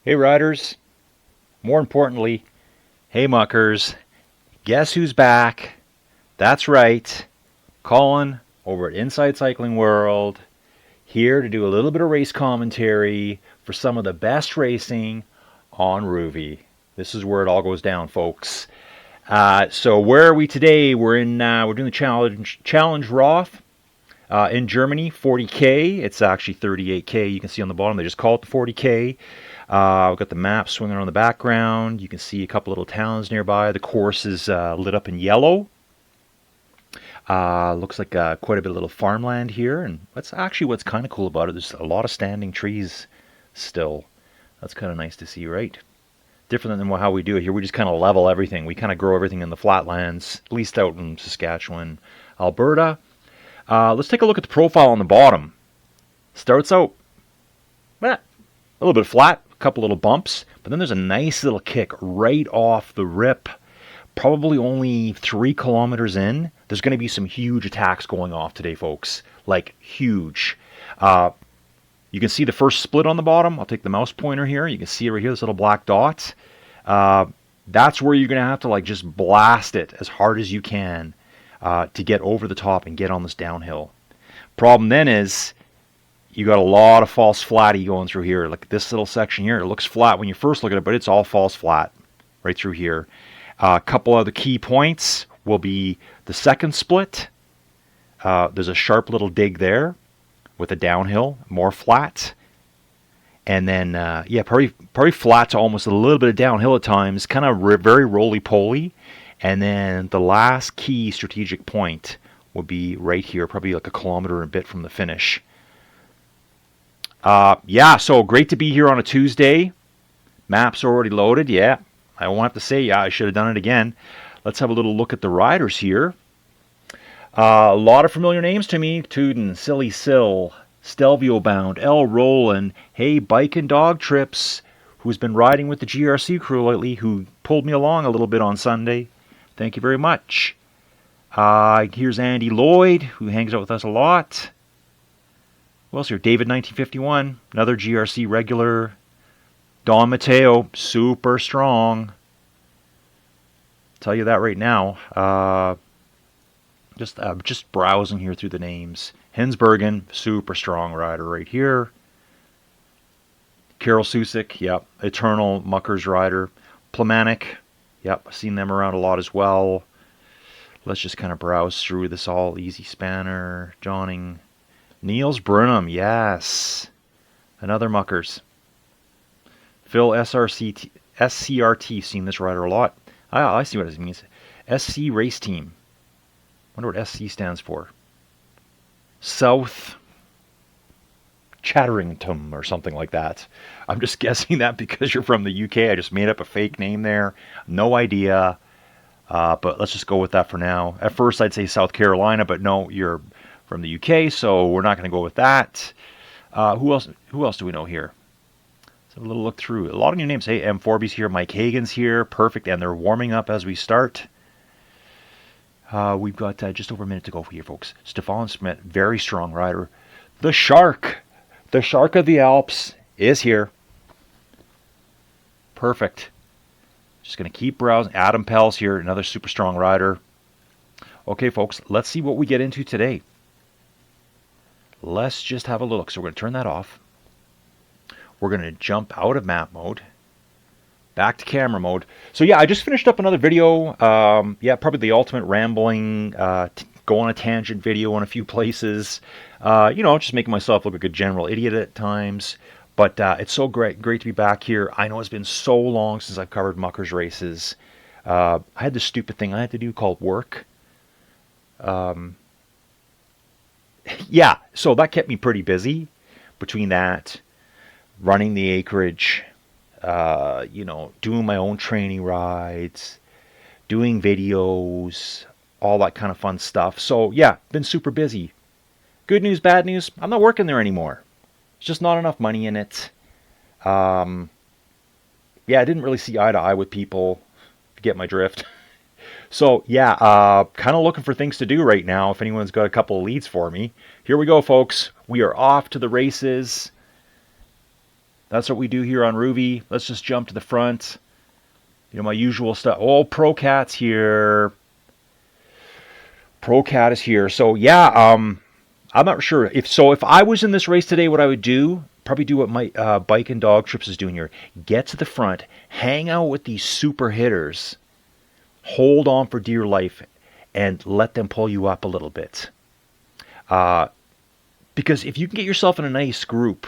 Hey riders, more importantly, hey muckers, guess who's back? That's right, Colin over at Inside Cycling World, here to do a little bit of race commentary for some of the best racing on Rouvy. This is where it all goes down, folks. So where are we today? We're doing the challenge Roth in Germany, 40K. It's actually 38K. You can see on the bottom they just call it the 40K. We've got the map swinging on the background. You can see a couple little towns nearby. The course is lit up in yellow. Looks like quite a bit of little farmland here, and that's actually what's kind of cool about it. There's a lot of standing trees still. That's kind of nice to see, right? Different than how we do it here. We just kind of level everything. We kind of grow everything in the flatlands, at least out in Saskatchewan, Alberta. Let's take a look at the profile on the bottom. Starts out a little bit flat, a couple little bumps, but then there's a nice little kick right off the rip. Probably only 3 kilometers in. There's going to be some huge attacks going off today, folks. Like, huge. You can see the first split on the bottom. I'll take the mouse pointer here. You can see it right here, this little black dot. That's where you're going to have to just blast it as hard as you can to get over the top and get on this downhill. Problem then is you got a lot of false flatty going through here. Like this little section here, it looks flat when you first look at it, but it's all false flat right through here. A couple other key points will be the second split. There's a sharp little dig there with a downhill, more flat. And then, probably flat to almost a little bit of downhill at times, kind of very roly-poly. And then the last key strategic point will be right here, probably like a kilometer and a bit from the finish. So great to be here on a Tuesday. Maps are already loaded, yeah. I won't have to say, I should have done it again. Let's have a little look at the riders here. A lot of familiar names to me. Tuden, Silly Sill, Stelvio Bound, L. Roland, Hey Bike and Dog Trips, who's been riding with the GRC crew lately, who pulled me along a little bit on Sunday. Thank you very much. Here's Andy Lloyd, who hangs out with us a lot. Who else here? David 1951, another GRC regular. Don Mateo, super strong. Tell you that right now. Just browsing here through the names. Hensbergen, super strong rider right here. Carol Susik, yep, eternal Muckers rider. Plemanik, yep, I've seen them around a lot as well. Let's just kind of browse through this all. Easy Spanner, Johning. Niels Brunham, yes. Another Muckers. Phil SCRT, seen this rider a lot. I see what it means. SC Race Team. Wonder what SC stands for. South Chatterington or something like that. I'm just guessing that because you're from the UK. I just made up a fake name there. No idea. But let's just go with that for now. At first I'd say South Carolina, but no, you're from the UK, so we're not going to go with that. Who else do we know here? Let's have a little look through. A lot of new names. Hey, M. Forby's here. Mike Hagan's here. Perfect. And they're warming up as we start. We've got just over a minute to go here, folks. Stefan Schmidt, very strong rider. The Shark of the Alps is here. Perfect. Just going to keep browsing. Adam Pell's here, another super strong rider. Okay, folks, let's see what we get into today. Let's just have a look. So we're going to turn that off. We're going to jump out of map mode. Back to camera mode. So yeah, I just finished up another video. Probably the ultimate rambling, go on a tangent video in a few places. Just making myself look like a general idiot at times. But it's so great to be back here. I know it's been so long since I've covered Muckers races. I had this stupid thing I had to do called work. So that kept me pretty busy. Between that, running the acreage, doing my own training rides, doing videos, all that kind of fun stuff. So yeah, been super busy. Good news, bad news, I'm not working there anymore. There's just not enough money in it. I didn't really see eye to eye with people, if you get my drift. So yeah, kind of looking for things to do right now. If anyone's got a couple of leads for me. Here we go, folks. We are off to the races. That's what we do here on Rouvy. Let's just jump to the front. You know, my usual stuff. Oh, Procat's here. Procat is here. So yeah, I'm not sure if I was in this race today, what I would do, probably do what my Bike and Dog Trips is doing here. Get to the front, hang out with these super hitters, hold on for dear life, and let them pull you up a little bit. Because if you can get yourself in a nice group,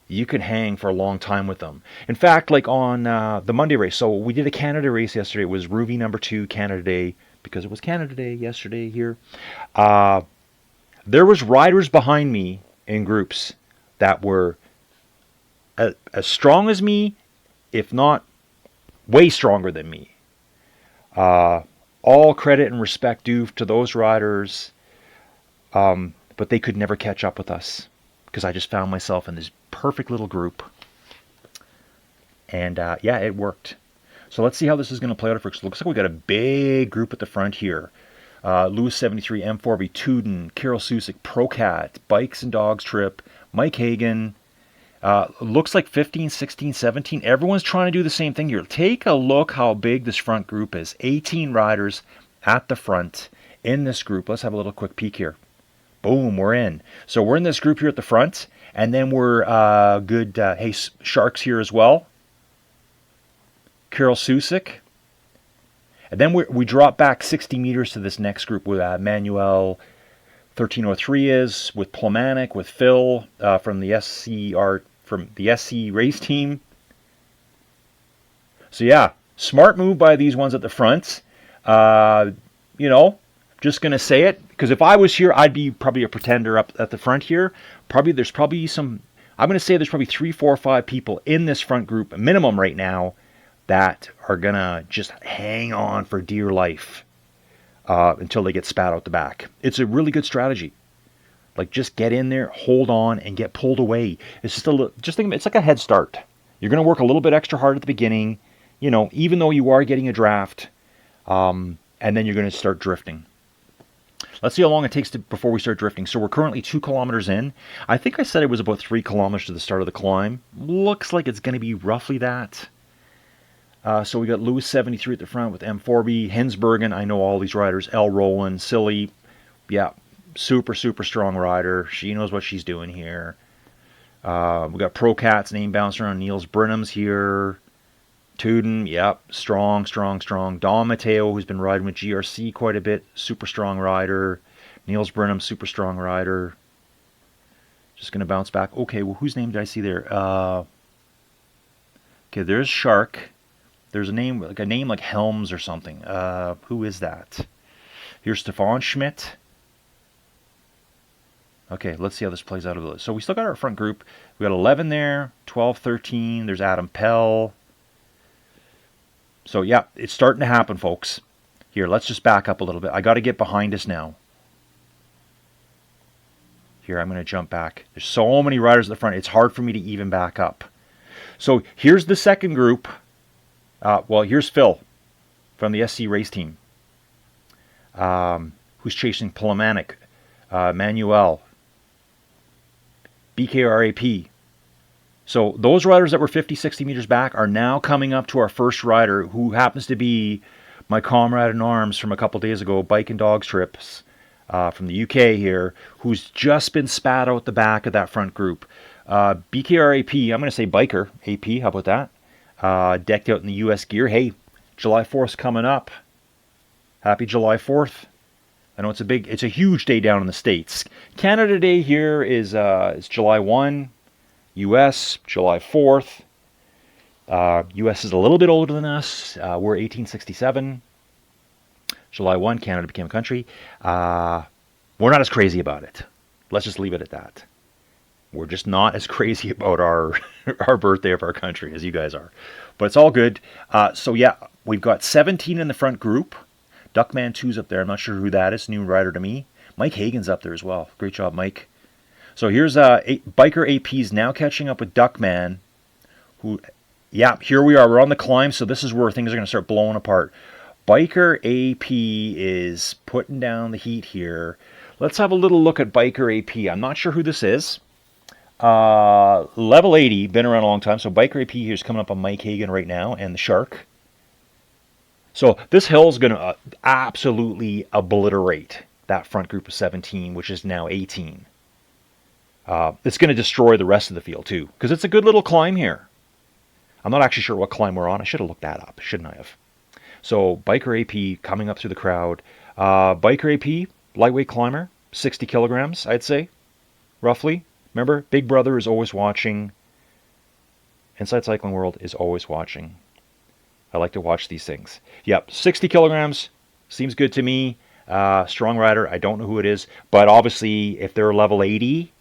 you can hang for a long time with them. In fact, like on the Monday race, so we did a Canada race yesterday. It was Rouvy number 2, Canada Day, because it was Canada Day yesterday here. There was riders behind me in groups that were as strong as me, if not way stronger than me. All credit and respect due to those riders, but they could never catch up with us because I just found myself in this perfect little group. And yeah, it worked. So let's see how this is going to play out. It looks like we got a big group at the front here. Lewis 73, M4B, Tuden, Carol Susick, Procat, Bikes and Dogs Trip, Mike Hagan. Looks like 15, 16, 17. Everyone's trying to do the same thing here. Take a look how big this front group is. 18 riders at the front in this group. Let's have a little quick peek here. Boom, we're in. So we're in this group here at the front. And then we're good. Hey, Sharks here as well. Carol Susick. And then we drop back 60 meters to this next group with Manuel 1303 is, with Plomanic, with Phil from the SC race team. So yeah, smart move by these ones at the front. You know, just going to say it, because if I was here, I'd be probably a pretender up at the front here. There's probably some, I'm going to say there's probably 3, 4, 5 people in this front group, minimum right now, that are going to just hang on for dear life until they get spat out the back. It's a really good strategy. Like, just get in there, hold on, and get pulled away. It's just think of it, it's like a head start. You're going to work a little bit extra hard at the beginning, you know, even though you are getting a draft, and then you're going to start drifting. Let's see how long it takes before we start drifting. So we're currently 2 kilometers in. I think I said it was about 3 kilometers to the start of the climb. Looks like it's going to be roughly that. So we got Lewis 73 at the front with M4B, Hensbergen. I know all these riders. L. Rowland, Silly. Yeah, super, super strong rider. She knows what she's doing here. We got Procat's name bouncing around. Niels Brenham's here. Tuden, yep, strong, strong, strong. Don Mateo, who's been riding with GRC quite a bit, super strong rider. Niels Brenham, super strong rider. Just going to bounce back. Okay, well, whose name did I see there? Okay, there's Shark. There's a name like Helms or something. Who is that? Here's Stefan Schmidt. Okay, let's see how this plays out of the list. So we still got our front group. We got 11 there, 12, 13. There's Adam Pell. So yeah, it's starting to happen, folks. Here, let's just back up a little bit. I got to get behind us now. Here, I'm going to jump back. There's so many riders at the front, it's hard for me to even back up. So here's the second group. Well, here's Phil from the SC race team, who's chasing Plomanic, Manuel, BKRAP. So those riders that were 50, 60 meters back are now coming up to our first rider, who happens to be my comrade in arms from a couple days ago, Bike and Dogs Trips, from the UK here, who's just been spat out the back of that front group. BKRAP, I'm going to say Biker AP, how about that? Decked out in the US gear. Hey, July 4th's coming up. Happy July 4th. I know it's a huge day down in the States. Canada Day here is July 1. US, July 4th. US is a little bit older than us. We're 1867. July 1, Canada became a country. We're not as crazy about it. Let's just leave it at that. We're just not as crazy about our birthday of our country as you guys are. But it's all good. So yeah, we've got 17 in the front group. Duckman 2's up there. I'm not sure who that is. New rider to me. Mike Hagan's up there as well. Great job, Mike. So here's Biker AP's now catching up with Duckman. Who, yeah, here we are. We're on the climb, so this is where things are going to start blowing apart. Biker AP is putting down the heat here. Let's have a little look at Biker AP. I'm not sure who this is. Level 80, been around a long time. So Biker AP here is coming up on Mike Hagan right now and the Shark. So this hill is going to absolutely obliterate that front group of 17, which is now 18. It's going to destroy the rest of the field too, because it's a good little climb here. I'm not actually sure what climb we're on. I should have looked that up, shouldn't I have? So Biker AP coming up through the crowd. Biker AP, lightweight climber, 60 kilograms, I'd say, roughly. Remember, Big Brother is always watching. Inside Cycling World is always watching. I like to watch these things. Yep, 60 kilograms, seems good to me. Strong rider, I don't know who it is, but obviously if they're level 80,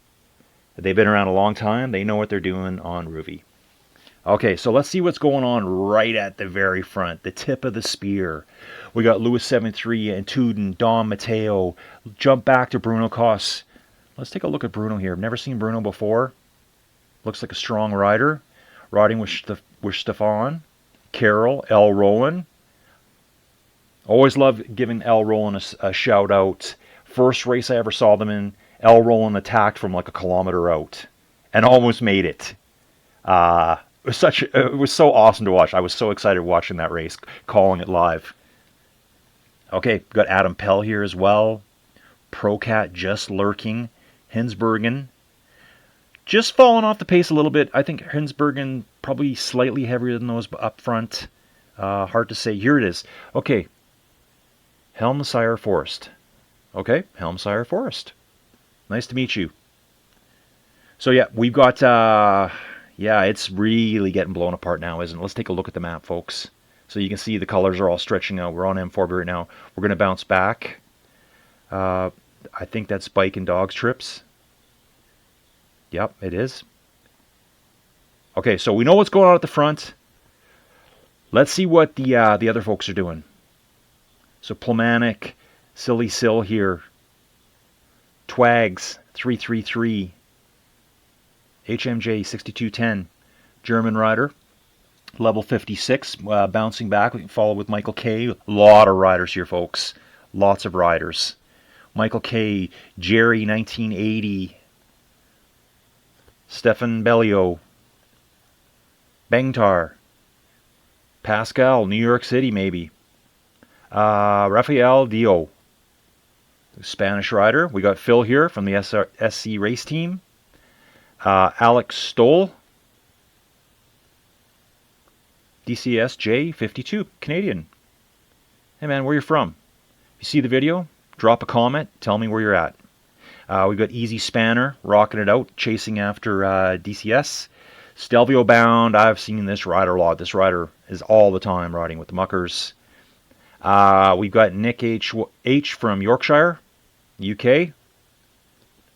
they've been around a long time, they know what they're doing on Rouvy. Okay, so let's see what's going on right at the very front, the tip of the spear. We got Lewis 73 and Tuden, Dom Matteo. Jump back to Bruno Koss. Let's take a look at Bruno here. I've never seen Bruno before. Looks like a strong rider. Riding with Stefan, Carol, L. Rowland. Always love giving L. Rowland a shout out. First race I ever saw them in, L. Rowland attacked from like a kilometer out and almost made it. It was so awesome to watch. I was so excited watching that race, calling it live. Okay, got Adam Pell here as well. Procat just lurking. Hinsbergen just falling off the pace a little bit. I think Hinsbergen probably slightly heavier than those up front. Hard to say. Here it is. Okay. Helmsire Forest. Okay, Helmsire Forest. Nice to meet you. So yeah, we've got... yeah, it's really getting blown apart now, isn't it? Let's take a look at the map, folks. So you can see the colors are all stretching out. We're on M4 right now. We're going to bounce back. I think that's Bike and Dogs trips. Yep, it is. Okay, so we know what's going on at the front. Let's see what the other folks are doing. So Plomanic, Silly Sill here. Twags, 333. HMJ 6210, German rider, level 56, bouncing back. We can follow with Michael K. A lot of riders here, folks. Lots of riders. Michael K. Jerry 1980, Stefan Bellio, Bengtar, Pascal, New York City maybe. Rafael Dio, Spanish rider. We got Phil here from the SC race team. Alex Stoll, DCSJ 52, Canadian. Hey man, where you from? If you see the video, drop a comment, tell me where you're at. We've got Easy Spanner rocking it out, chasing after DCS. Stelvio Bound, I've seen this rider a lot. This rider is all the time riding with the Muckers. We've got Nick H from Yorkshire, UK.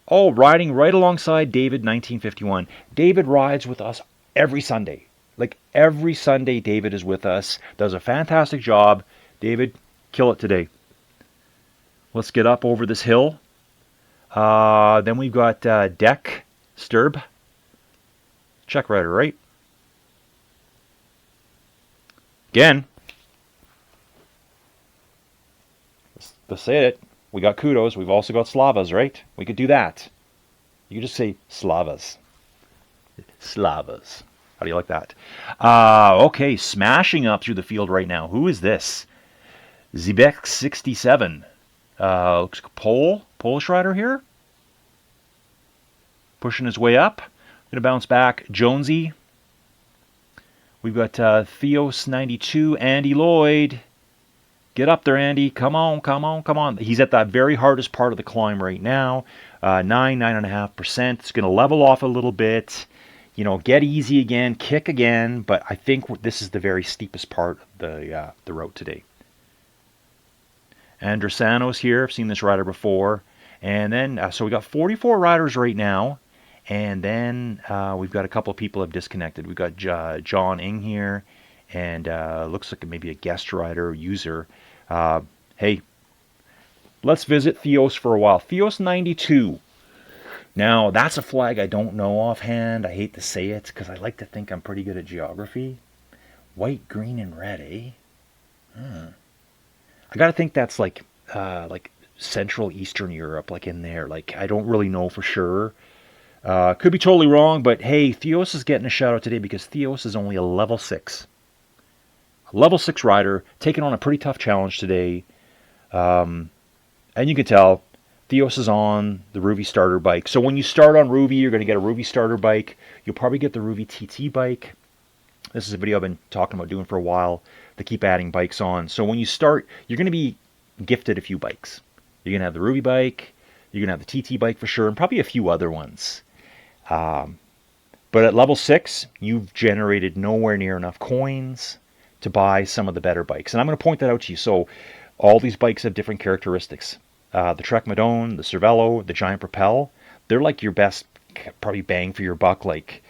Oh, riding right alongside David 1951. David rides with us every Sunday. Like every Sunday David is with us. Does a fantastic job. David, kill it today. Let's get up over this hill. Then we've got Deck Sturb. Czech rider, right? Again. Let's say it. We got Kudos. We've also got Slavas, right? We could do that. You could just say Slavas. Slavas. How do you like that? Okay, smashing up through the field right now. Who is this? Zibek 67. Looks like a Polish rider here. Pushing his way up. Going to bounce back. Jonesy. We've got Theos 92. Andy Lloyd. Get up there, Andy. Come on, come on, come on. He's at the very hardest part of the climb right now. 9.5%. It's going to level off a little bit. You know, get easy again, kick again. But I think this is the very steepest part of the route today. Andresano's here. I've seen this rider before. And then, so we got 44 riders right now. And then we've got a couple of people have disconnected. We've got John Ing here. And looks like maybe a guest rider, user. Hey, let's visit Theos for a while. Theos 92. Now, that's a flag I don't know offhand. I hate to say it because I like to think I'm pretty good at geography. White, green, and red, eh? I got to think that's like Central Eastern Europe, like in there. Like, I don't really know for sure. Could be totally wrong, but hey, Theos is getting a shout out today because Theos is only a level 6. A level 6 rider, taking on a pretty tough challenge today. And you can tell Theos is on the Rouvy starter bike. So when you start on Rouvy, you're going to get a Rouvy starter bike. You'll probably get the Rouvy TT bike. This is a video I've been talking about doing for a while to keep adding bikes on. So when you start, you're going to be gifted a few bikes. You're going to have the Rouvy bike. You're going to have the TT bike for sure, and probably a few other ones. But at level 6, you've generated nowhere near enough coins to buy some of the better bikes. And I'm going to point that out to you. So all these bikes have different characteristics. The Trek Madone, the Cervelo, the Giant Propel, they're like your best, probably bang for your buck, like,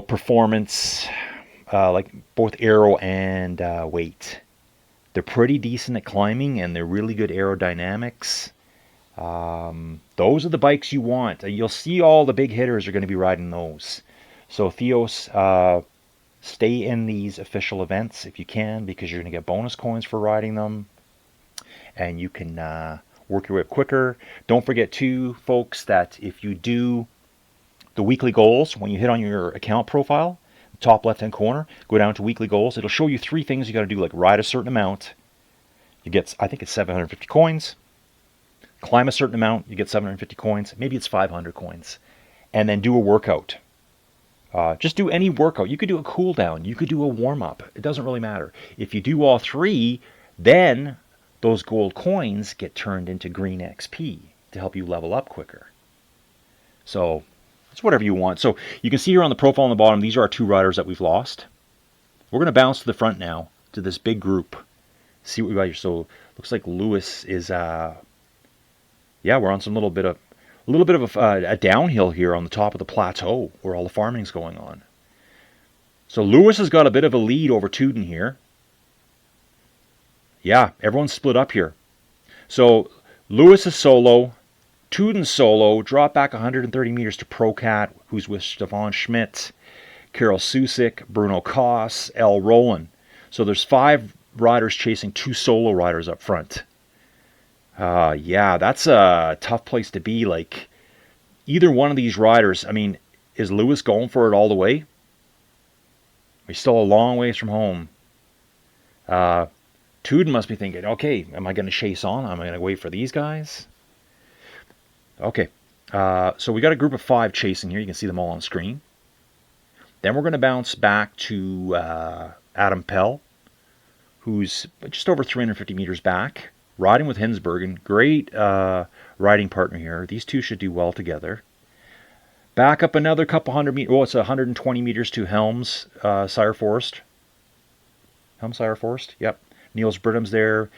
performance, like both aero and weight. They're pretty decent at climbing, and they're really good aerodynamics. Those are the bikes you want. You'll see all the big hitters are going to be riding those. So Theos, stay in these official events if you can, because you're going to get bonus coins for riding them, and you can work your way up quicker. Don't forget too, folks, that if you do the weekly goals, when you hit on your account profile, top left hand corner, go down to weekly goals. It'll show you 3 things you got to do, like ride a certain amount. You get, I think it's 750 coins. Climb a certain amount, you get 750 coins. Maybe it's 500 coins. And then do a workout. Just do any workout. You could do a cool down. You could do a warm up. It doesn't really matter. If you do all 3, then those gold coins get turned into green XP to help you level up quicker. So it's whatever you want. So you can see here on the profile on the bottom, these are our 2 riders that we've lost. We're going to bounce to the front now, to this big group. See what we got here. So looks like Lewis is... yeah, we're on some little bit of a downhill here on the top of the plateau where all the farming's going on. So Lewis has got a bit of a lead over Tuden here. Yeah, everyone's split up here. So Lewis is solo, Tuden's solo, drop back 130 meters to Procat, who's with Stefan Schmidt, Karel Susik, Bruno Koss, L. Roland. So there's 5 riders chasing 2 solo riders up front. Yeah, that's a tough place to be. Like, either one of these riders, I mean, is Lewis going for it all the way? He's still a long ways from home. Tuden must be thinking, okay, am I going to chase on? Am I going to wait for these guys? Okay, so we got a group of 5 chasing here. You can see them all on screen. Then we're going to bounce back to Adam Pell, who's just over 350 meters back. Riding with Hinsbergen, great riding partner here. These 2 should do well together. Back up another couple hundred meters. Oh, it's 120 meters to Helms, Sire Forest. Helms, Sire Forest. Yep. Niels Britham's there.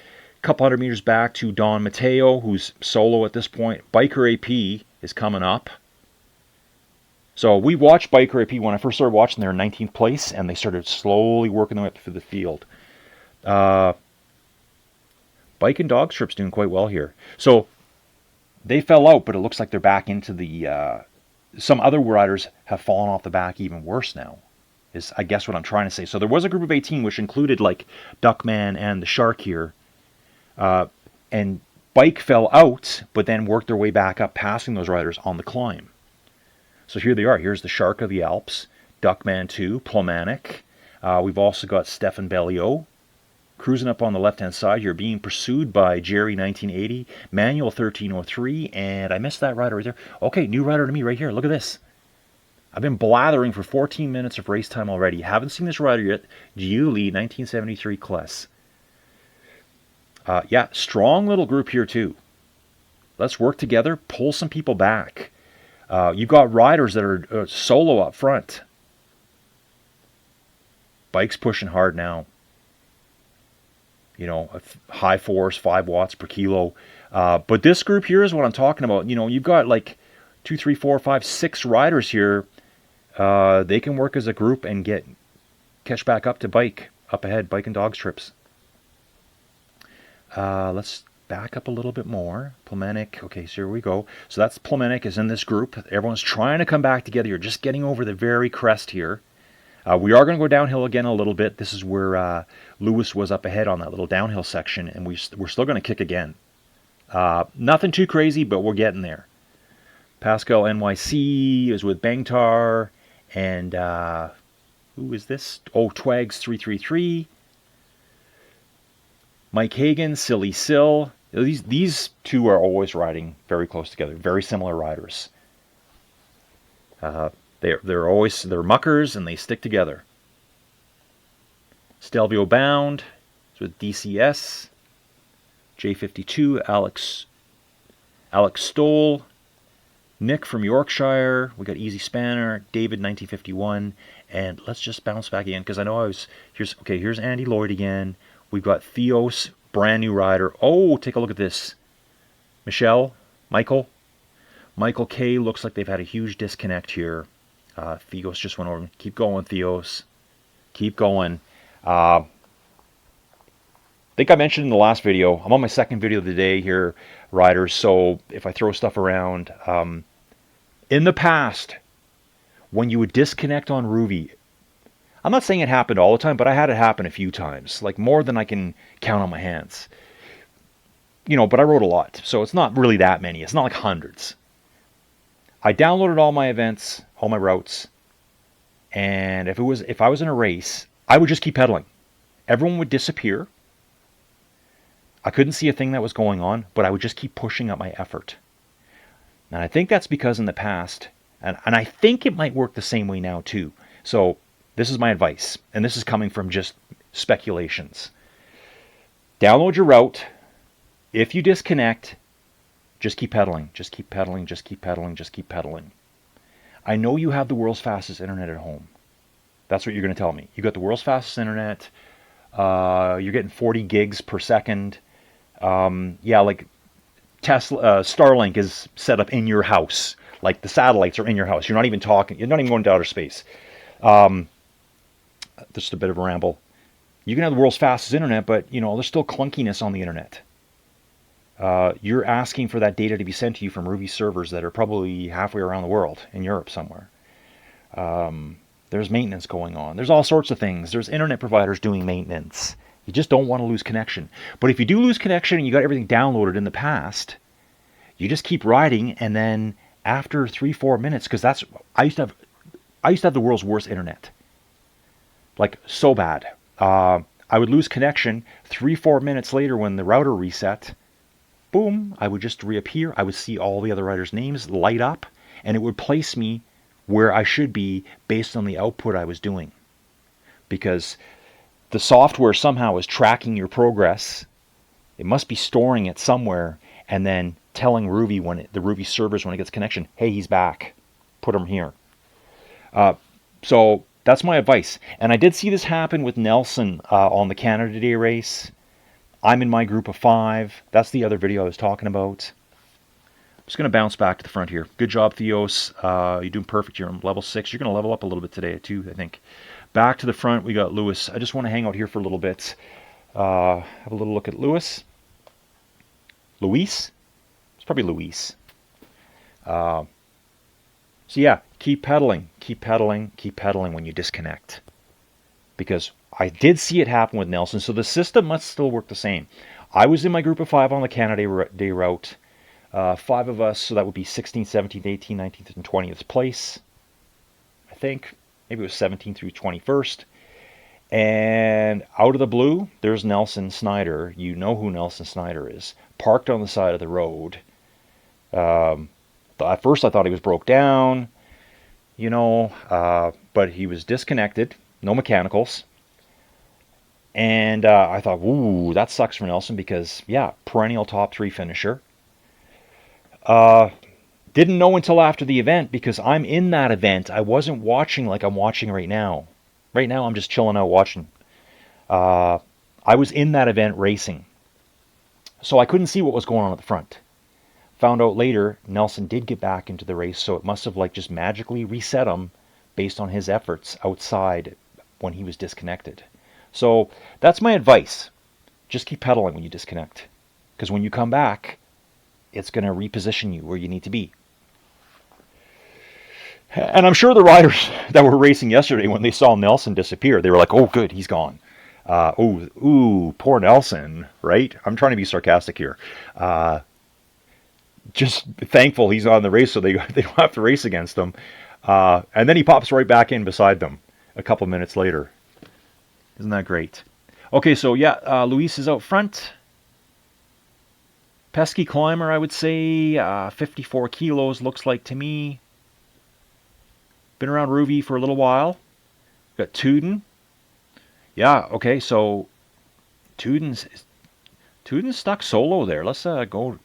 Couple hundred meters back to Don Mateo, who's solo at this point. Biker AP is coming up. So we watched Biker AP when I first started watching. They're in 19th place, and they started slowly working their way up through the field. Bike and Dog Strip's doing quite well here. So they fell out, but it looks like they're back into the... some other riders have fallen off the back even worse now, is I guess what I'm trying to say. So there was a group of 18, which included like Duckman and the Shark here. And Bike fell out, but then worked their way back up, passing those riders on the climb. So here they are. Here's the Shark of the Alps, Duckman 2, Plomanik. We've also got Stefan Bellio. Cruising up on the left-hand side, you're being pursued by Jerry 1980, Manual 1303, and I missed that rider right there. Okay, new rider to me right here. Look at this. I've been blathering for 14 minutes of race time already. Haven't seen this rider yet. Giuli 1973 Kless. Yeah, strong little group here too. Let's work together, pull some people back. You've got riders that are solo up front. Bike's pushing hard now. High force, 5 watts per kilo. But this group here is what I'm talking about. You've got like 2, 3, 4, 5, 6 riders here. They can work as a group and catch back up to Bike, up ahead, Bike and Dog Strips. Let's back up a little bit more. Plomanik, okay, so here we go. So that's Plomanik is in this group. Everyone's trying to come back together. You're just getting over the very crest here. We are going to go downhill again a little bit. This is where Lewis was up ahead on that little downhill section, and we're still going to kick again. Nothing too crazy, but we're getting there. Pascal NYC is with Bangtar. And who is this? Oh, Twags 333. Mike Hagan, Silly Sill. These two are always riding very close together. Very similar riders. They're muckers and they stick together. Stelvio Bound is with DCS. J52, Alex Stoll. Nick from Yorkshire. We got Easy Spanner. David 1951. And let's just bounce back again because I know here's Andy Lloyd again. We've got Theos, brand new rider. Oh, take a look at this. Michael K. Looks like they've had a huge disconnect here. Theos just went over. Keep going, Theos. Keep going. I think I mentioned in the last video, I'm on my second video of the day here, riders, so if I throw stuff around, in the past, when you would disconnect on Rouvy, I'm not saying it happened all the time, but I had it happen a few times, like more than I can count on my hands. But I rode a lot, so it's not really that many. It's not like hundreds. I downloaded all my events, all my routes, and if I was in a race, I would just keep pedaling. Everyone would disappear. I couldn't see a thing that was going on, but I would just keep pushing up my effort. And I think that's because in the past, and I think it might work the same way now too. So this is my advice, and this is coming from just speculations. Download your route. If you disconnect, just keep pedaling, just keep pedaling, just keep pedaling, just keep pedaling. I know you have the world's fastest internet at home. That's what you're going to tell me. You got the world's fastest internet. You're getting 40 gigs per second. Yeah, like Tesla, Starlink is set up in your house. Like the satellites are in your house. You're not even talking. You're not even going to outer space. Just a bit of a ramble. You can have the world's fastest internet, but there's still clunkiness on the internet. You're asking for that data to be sent to you from Rouvy servers that are probably halfway around the world in Europe somewhere. There's maintenance going on. There's all sorts of things. There's internet providers doing maintenance. You just don't want to lose connection. But if you do lose connection and you got everything downloaded in the past, you just keep riding, and then after 3-4 minutes, because I used to have the world's worst internet. Like so bad. I would lose connection 3-4 minutes later when the router reset. Boom, I would just reappear. I would see all the other riders' names light up, and it would place me where I should be based on the output I was doing. Because the software somehow is tracking your progress. It must be storing it somewhere and then telling Rouvy the Rouvy servers when it gets connection, hey, he's back. Put him here. So that's my advice. And I did see this happen with Nelson on the Canada Day race. I'm in my group of 5. That's the other video I was talking about. I'm just going to bounce back to the front here. Good job, Theos. You're doing perfect. You're on level 6. You're going to level up a little bit today, too, I think. Back to the front, we got Lewis. I just want to hang out here for a little bit. Have a little look at Lewis. Luis? It's probably Luis. So yeah, keep pedaling, keep pedaling, keep pedaling when you disconnect. Because I did see it happen with Nelson, so the system must still work the same. I was in my group of 5 on the Canada Day route. 5 of us, so that would be 16th, 17th, 18th, 19th, and 20th place. I think. Maybe it was 17th through 21st. And out of the blue, there's Nelson Snyder. You know who Nelson Snyder is. Parked on the side of the road. At first I thought he was broke down, but he was disconnected. No mechanicals. And I thought, ooh, that sucks for Nelson because, yeah, perennial top 3 finisher. Didn't know until after the event because I'm in that event. I wasn't watching like I'm watching right now. Right now I'm just chilling out watching. I was in that event racing. So I couldn't see what was going on at the front. Found out later Nelson did get back into the race, so it must have just magically reset him based on his efforts outside when he was disconnected. So that's my advice. Just keep pedaling when you disconnect. Because when you come back, it's going to reposition you where you need to be. And I'm sure the riders that were racing yesterday, when they saw Nelson disappear, they were like, oh, good, he's gone. Poor Nelson, right? I'm trying to be sarcastic here. just thankful he's on the race so they don't have to race against him. And then he pops right back in beside them a couple minutes later. Isn't that great? Okay, so yeah, Luis is out front. Pesky climber, I would say. 54 kilos, looks like to me. Been around Rouvy for a little while. Got Tuden. Yeah, okay, so Tuden's stuck solo there. Let's go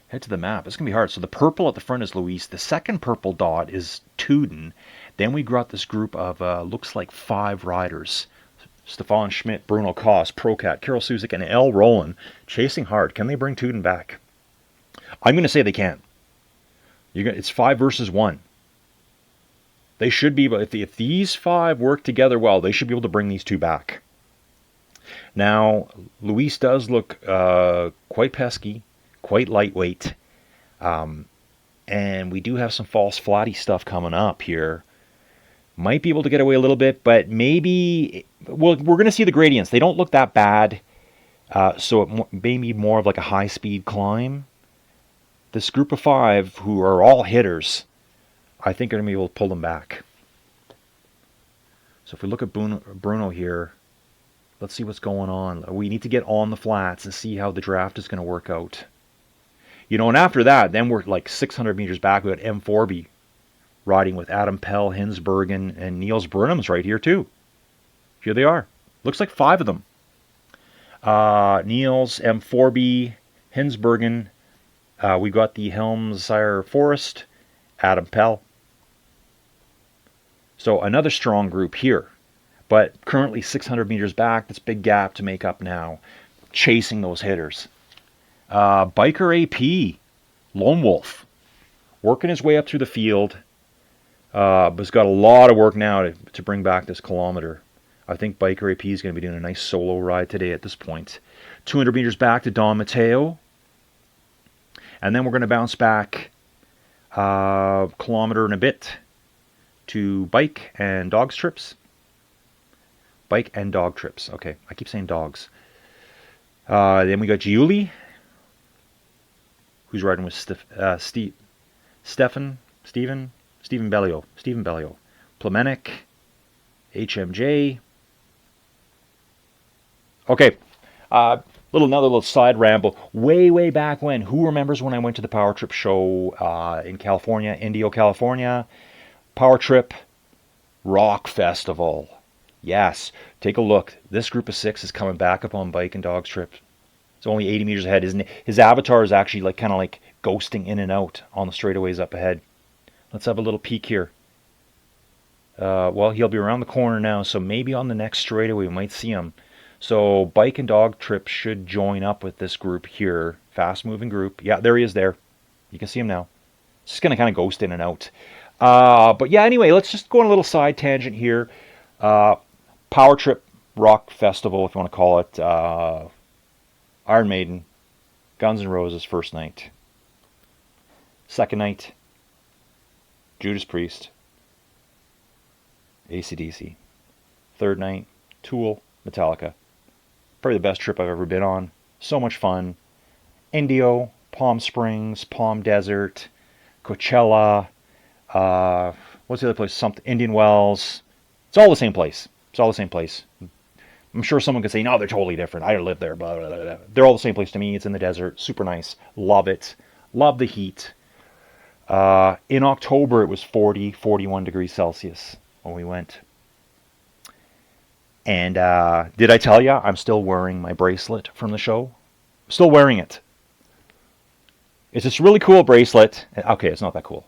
head to the map. It's going to be hard. So the purple at the front is Luis. The second purple dot is Tuden. Then we got this group of, looks like 5 riders. Stefan Schmidt, Bruno Koss, Procat, Carol Suzik, and L. Rowland chasing hard. Can they bring Tuden back? I'm going to say they can. It's 5 versus 1. They should be, but if these 5 work together well, they should be able to bring these 2 back. Now, Luis does look quite pesky, quite lightweight, and we do have some false flatty stuff coming up here. Might be able to get away a little bit, but maybe, well, we're going to see the gradients. They don't look that bad, so it may be more of like a high-speed climb. This group of 5, who are all hitters, I think are going to be able to pull them back. So if we look at Bruno here, let's see what's going on. We need to get on the flats and see how the draft is going to work out. And after that, then we're like 600 meters back. We got M4B riding with Adam Pell, Hinsbergen, and Niels Brunham's right here too. Here they are. Looks like 5 of them. Niels, M4B, Hinsbergen. We got the Helmsire Forest, Adam Pell. So another strong group here. But currently 600 meters back. That's a big gap to make up now. Chasing those hitters. Biker AP, Lone Wolf, working his way up through the field. But he's got a lot of work now to bring back this kilometer. I think Biker AP is going to be doing a nice solo ride today at this point. 200 meters back to Don Matteo. And then we're going to bounce back a kilometer and a bit to bike and dogs trips. Bike and dog trips. Okay, I keep saying dogs. Then we got Giuli, who's riding with Stephen Bellio. Plemenik, HMJ. Okay, another little side ramble. Way back when, who remembers when I went to the Power Trip show in California, Indio, California? Power Trip Rock Festival. Yes, take a look. This group of 6 is coming back up on bike and dogs trip. It's only 80 meters ahead, isn't it? His avatar is actually kind of like ghosting in and out on the straightaways up ahead. Let's have a little peek here. Well, he'll be around the corner now, so maybe on the next straightaway we might see him. So bike and dog trip should join up with this group here. Fast moving group. Yeah, there he is there. You can see him now. It's just going to kind of ghost in and out. But yeah, anyway, let's just go on a little side tangent here. Power Trip Rock Festival, if you want to call it. Iron Maiden, Guns N' Roses first night. Second night, Judas Priest, AC/DC. Third night, Tool, Metallica. Probably the best trip I've ever been on. So much fun. Indio, Palm Springs, Palm Desert, Coachella, what's the other place? Indian Wells. It's all the same place. I'm sure someone could say, no, they're totally different. I live there. Blah, blah, blah, blah. They're all the same place to me. It's in the desert. Super nice. Love it. Love the heat. In October, it was 41 degrees Celsius when we went. And did I tell you I'm still wearing my bracelet from the show? Still wearing it. It's this really cool bracelet. Okay, it's not that cool.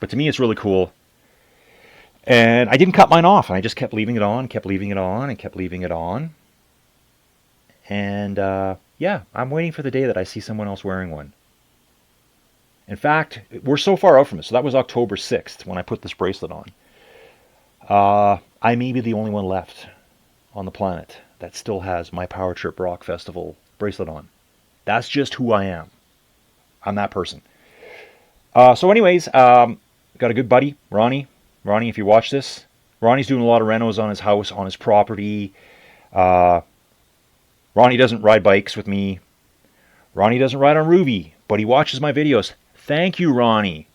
But to me, it's really cool. And I didn't cut mine off. And I just kept leaving it on, And yeah, I'm waiting for the day that I see someone else wearing one. In fact, we're so far out from it. So that was October 6th when I put this bracelet on. I may be the only one left on the planet that still has my Power Trip Rock Festival bracelet on. That's just who I am. I'm that person. So anyways, got a good buddy, Ronnie. Ronnie, if you watch this, Ronnie's doing a lot of renos on his house, on his property. Ronnie doesn't ride bikes with me. Ronnie doesn't ride on Rouvy but he watches my videos. Thank you, Ronnie.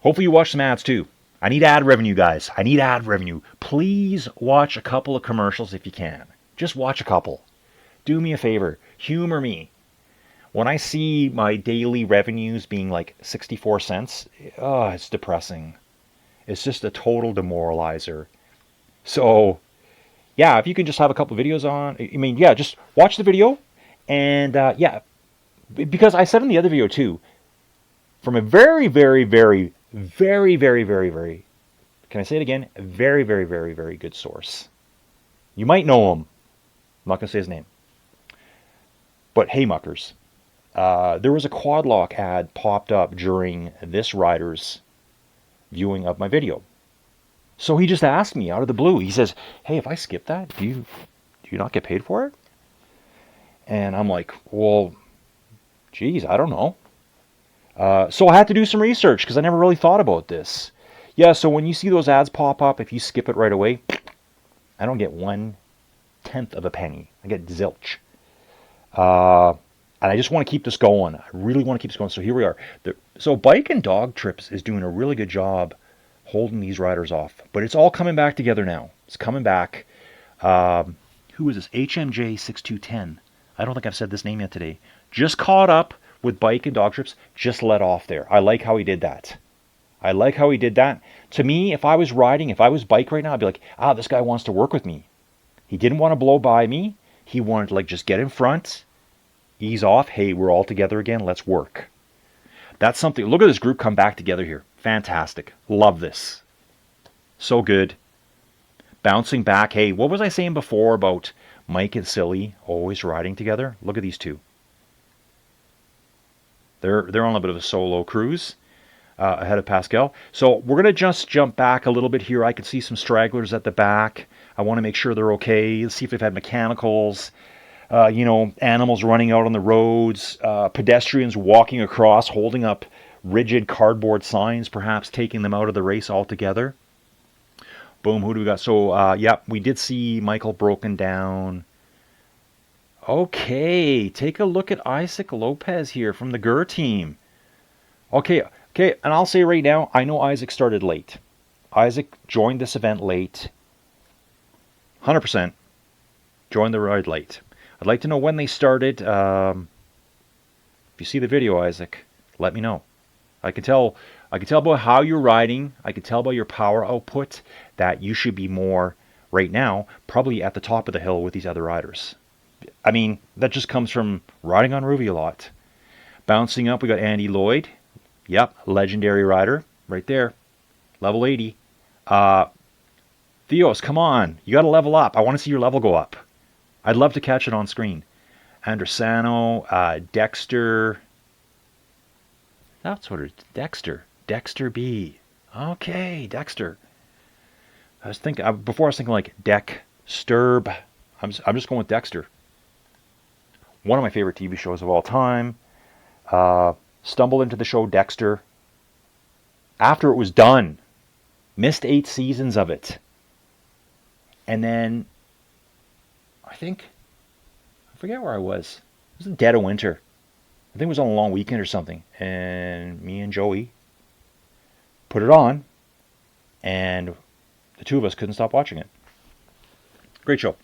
Hopefully you watch some ads too. I need ad revenue, guys. I need ad revenue. Please watch a couple of commercials if you can. Just watch a couple. Do me a favor. Humor me. When I see my daily revenues being like 64 cents, oh, it's depressing. It's just a total demoralizer. So, yeah, if you can just have a couple videos on, I mean, yeah, just watch the video. And, yeah, because I said in the other video too, from a very, very, very, very, very, very, very, can I say it again? Very, very, very, very good source. You might know him. I'm not going to say his name. But hey, Muckers. There was a quad lock ad popped up during this rider's viewing of my video. So he just asked me out of the blue. He says, hey, if I skip that, do you not get paid for it? And I'm like, well, geez, I don't know. So I had to do some research because I never really thought about this. Yeah, so when you see those ads pop up, if you skip it right away, I don't get 1/10 of a penny. I get zilch. And I just want to keep this going. I really want to keep this going. So here we are. So Bike and Dog Trips is doing a really good job holding these riders off. But it's all coming back together now. It's coming back. Who is this? HMJ6210. I don't think I've said this name yet today. Just caught up with Bike and Dog Trips. Just let off there. I like how he did that. I like how he did that. To me, if I was riding, if I was Bike right now, I'd be like, this guy wants to work with me. He didn't want to blow by me. He wanted to like just get in front, ease off. Hey, we're all together again. Let's work. That's something. Look at this group come back together here. Fantastic. Love this. So good. Bouncing back. Hey, what was I saying before about Mike and Silly always riding together? Look at these two. They're on a bit of a solo cruise ahead of Pascal. So we're going to just jump back a little bit here. I can see some stragglers at the back. I want to make sure they're okay. Let's see if they've had mechanicals. Animals running out on the roads, pedestrians walking across, holding up rigid cardboard signs, perhaps taking them out of the race altogether. Boom, who do we got? So, yeah, we did see Michael broken down. Okay, take a look at Isaac Lopez here from the GUR team. Okay, and I'll say right now, I know Isaac started late. Isaac joined this event late. 100% joined the ride late. I'd like to know when they started. If you see the video, Isaac, let me know. I can tell by how you're riding. I can tell by your power output that you should be more, right now, probably at the top of the hill with these other riders. I mean, that just comes from riding on Rouvy a lot. Bouncing up, we got Andy Lloyd. Yep, legendary rider, right there. Level 80. Theos, come on. You got to level up. I want to see your level go up. I'd love to catch it on screen. Andresano, Dexter. That's what it's Dexter. Dexter B. Okay, Dexter. I was thinking before. I was thinking like Dexterb. I'm just going with Dexter. One of my favorite TV shows of all time. Stumbled into the show Dexter after it was done. Missed 8 seasons of it, and then I forget where I was. It was the dead of winter. I think it was on a long weekend or something. And me and Joey put it on. And the two of us couldn't stop watching it. Great show.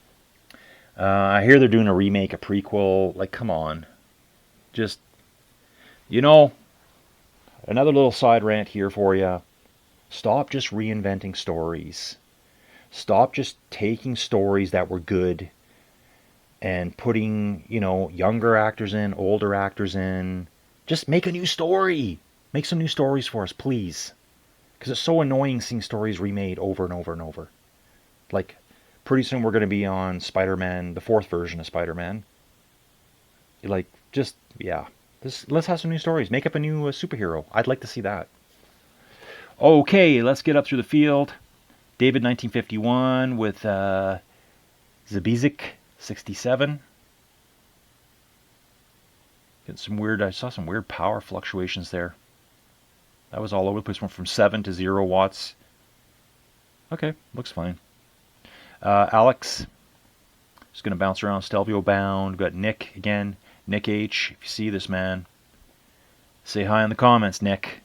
I hear they're doing a remake, a prequel. Like, come on. Just, another little side rant here for you. Stop just reinventing stories. Stop just taking stories that were good and putting, younger actors in, older actors in. Just make a new story. Make some new stories for us, please. Because it's so annoying seeing stories remade over and over and over. Like, pretty soon we're going to be on Spider-Man, the 4th version of Spider-Man. Like, just, yeah. Let's have some new stories. Make up a new superhero. I'd like to see that. Okay, let's get up through the field. David 1951 with Zabizik 67. I saw some weird power fluctuations there. That was all over the place. Went from 7 to 0 watts. Okay, looks fine. Alex is going to bounce around. Stelvio bound. Got Nick again. Nick H. If you see this, man, Say hi in the comments, Nick.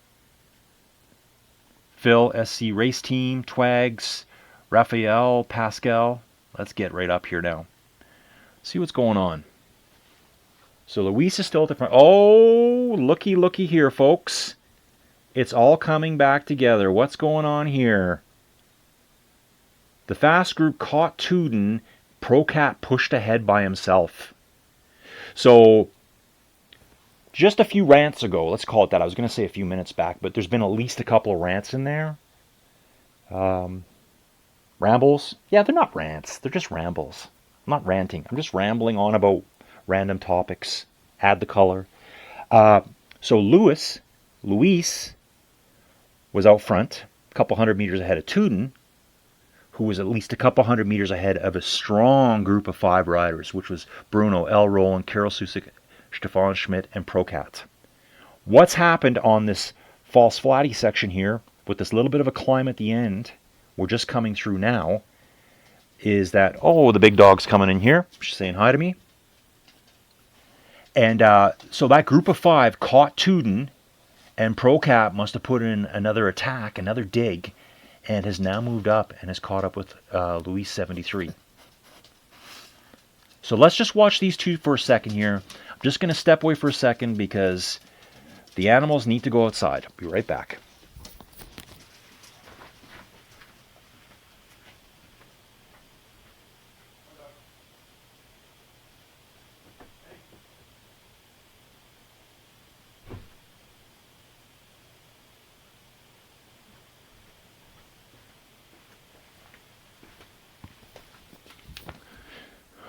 Phil, SC Race Team, Twags, Raphael, Pascal. Let's get right up here now. See what's going on. So Luis is still at the front. Oh, looky here, folks. It's all coming back together. What's going on here? The fast group caught Tuden. Procat pushed ahead by himself. So just a few rants ago, let's call it that. I was going to say a few minutes back, but there's been at least a couple of rants in there. Rambles? Yeah, they're not rants. They're just rambles. I'm not ranting. I'm just rambling on about random topics. Add the color. So Luis was out front, a couple hundred meters ahead of Tuden, who was at least a couple hundred meters ahead of a strong group of 5 riders, which was Bruno, L. Roland, Karel Susik, Stefan Schmidt, and Procat. What's happened on this false flatty section here, with this little bit of a climb at the end, we're just coming through now, is that, oh, the big dog's coming in here. She's saying hi to me. And so that group of 5 caught Tuden, and Procat must have put in another attack, another dig, and has now moved up and has caught up with Luis 73. So let's just watch these two for a second here. I'm just going to step away for a second because the animals need to go outside. I'll be right back.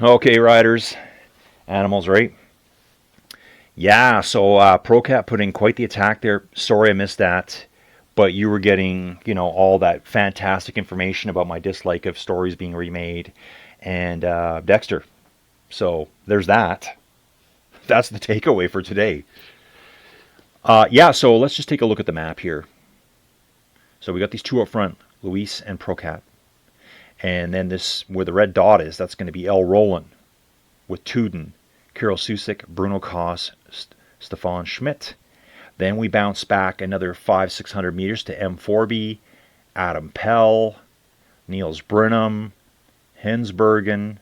Okay, riders, animals, right? Yeah, so Procat put in quite the attack there. Sorry I missed that, but you were getting, all that fantastic information about my dislike of stories being remade and Dexter. So there's that. That's the takeaway for today. Yeah, so let's just take a look at the map here. So we got these two up front, Luis and Procat. And then this, where the red dot is, that's going to be L. Roland with Tuden, Karel Susik, Bruno Koss, Stefan Schmidt. Then we bounce back another 500-600 meters to M4B, Adam Pell, Niels Brenham, Hensbergen.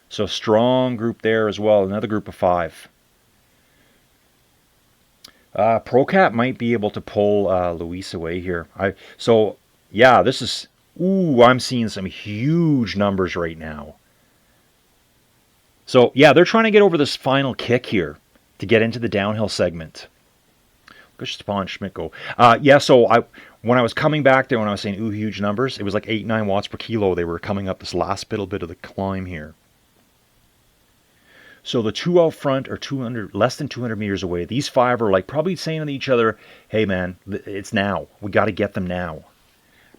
So strong group there as well, another group of 5. Procat might be able to pull Luis away here. So, yeah, this is... Ooh, I'm seeing some huge numbers right now. So, yeah, they're trying to get over this final kick here to get into the downhill segment. Look at Stefan Schmidt go. Yeah, so when I was coming back there, when I was saying, ooh, huge numbers, it was like 8-9 watts per kilo. They were coming up this last little bit of the climb here. So the two out front are less than 200 meters away. These 5 are like probably saying to each other, hey, man, it's now. We got to get them now.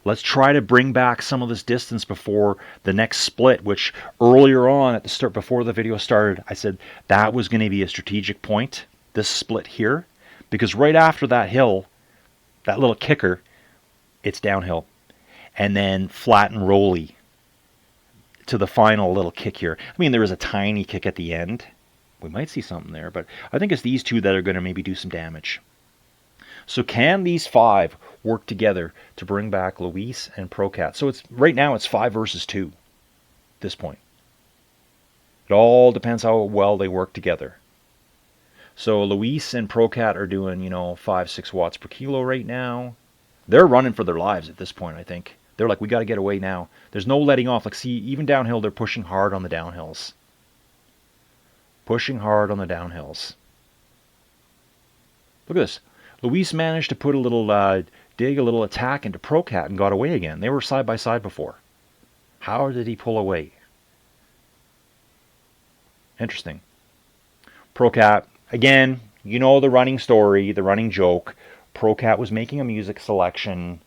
Let's try to bring back some of this distance before the next split, which earlier on at the start, before the video started, I said that was going to be a strategic point, this split here, because right after that hill, that little kicker, it's downhill. And then flat and rolly to the final little kick here. I mean, there is a tiny kick at the end. We might see something there, but I think it's these two that are going to maybe do some damage. So can these 5 work together to bring back Luis and Procat? So right now it's 5 versus 2 at this point. It all depends how well they work together. So Luis and Procat are doing, 5-6 watts per kilo right now. They're running for their lives at this point, I think. They're like, we got to get away now. There's no letting off. Like, see, even downhill, they're pushing hard on the downhills. Pushing hard on the downhills. Look at this. Luis managed to put a little dig, a little attack into Procat and got away again. They were side by side before. How did he pull away? Interesting. Procat, again, you know the running story, the running joke. Procat was making a music selection.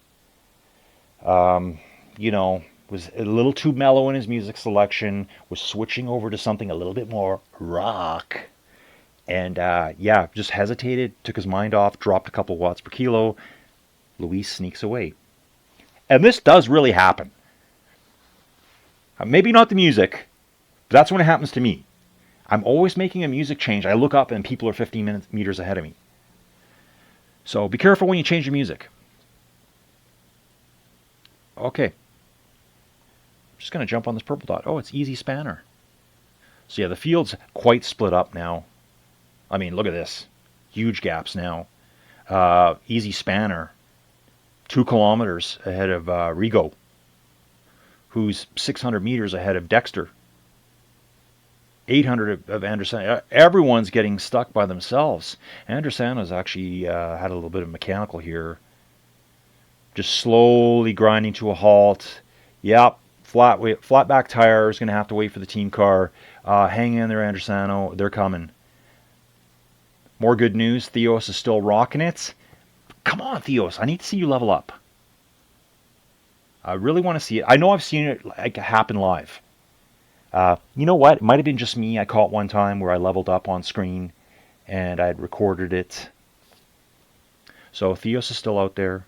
Was a little too mellow in his music selection. Was switching over to something a little bit more rock. And, just hesitated, took his mind off, dropped a couple watts per kilo. Luis sneaks away. And this does really happen. Maybe not the music, but that's when it happens to me. I'm always making a music change. I look up and people are 15 meters ahead of me. So be careful when you change your music. Okay. Just going to jump on this purple dot. Oh, it's Easy Spanner. So yeah, the field's quite split up now. I mean, look at this. Huge gaps now. Easy Spanner, 2 kilometers ahead of Rigo, who's 600 meters ahead of Dexter. 800 of Anderson. Everyone's getting stuck by themselves. Anderson has actually had a little bit of mechanical here. Just slowly grinding to a halt. Yep, flat back tire is going to have to wait for the team car. Hang in there, Andersano. They're coming. More good news. Theos is still rocking it. Come on, Theos. I need to see you level up. I really want to see it. I know I've seen it like happen live. You know what? It might have been just me. I caught one time where I leveled up on screen and I had recorded it. So Theos is still out there.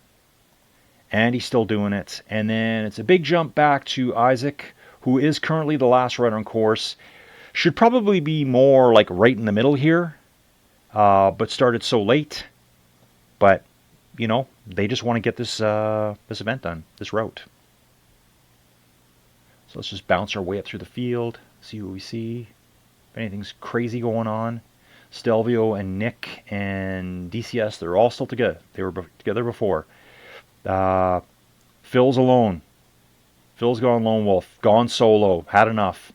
Andy's still doing it. And then it's a big jump back to Isaac, who is currently the last rider on course. Should probably be more like right in the middle here, but started so late. But, you know, they just want to get this this event done, this route. So let's just bounce our way up through the field, see what we see. If anything's crazy going on. Stelvio and Nick and DCS, they're all still together. They were together before. Phil's alone. Phil's gone lone wolf. Gone solo. Had enough.